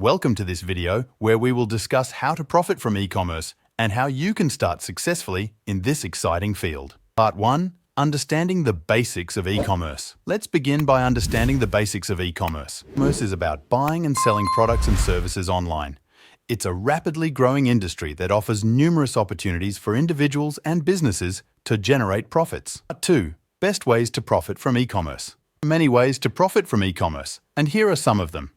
Welcome to this video where we will discuss how to profit from e-commerce and how you can start successfully in this exciting field. Part 1. Understanding the basics of e-commerce. Let's begin by understanding the basics of e-commerce. E-commerce is about buying and selling products and services online. It's a rapidly growing industry that offers numerous opportunities for individuals and businesses to generate profits. Part 2. Best ways to profit from e-commerce. There are many ways to profit from e-commerce, and here are some of them.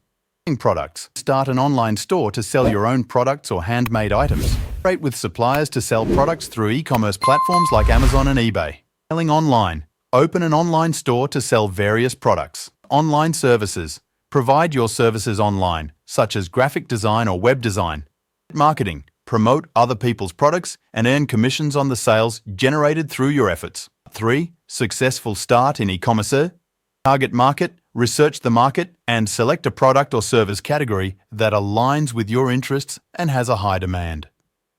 Products. Start an online store to sell your own products or handmade items. Operate with suppliers to sell products through e-commerce platforms like Amazon and eBay. Selling online. Open an online store to sell various products. Online services. Provide your services online, such as graphic design or web design. Marketing. Promote other people's products and earn commissions on the sales generated through your efforts. 3. Successful start in e-commerce. Target market. Research the market and select a product or service category that aligns with your interests and has a high demand.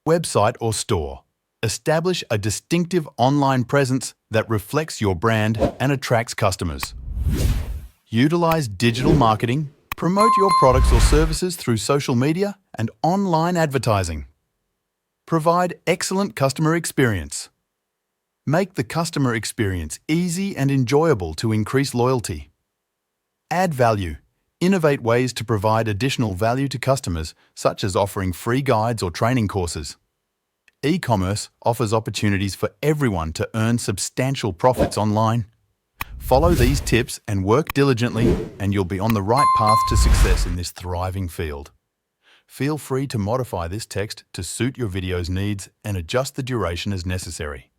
Website or store. Establish a distinctive online presence that reflects your brand and attracts customers. Utilize digital marketing. Promote your products or services through social media and online advertising. Provide excellent customer experience. Make the customer experience easy and enjoyable to increase loyalty. Add value. Innovate ways to provide additional value to customers, such as offering free guides or training courses. E-commerce offers opportunities for everyone to earn substantial profits online. Follow these tips and work diligently, and you'll be on the right path to success in this thriving field. Feel free to modify this text to suit your video's needs and adjust the duration as necessary.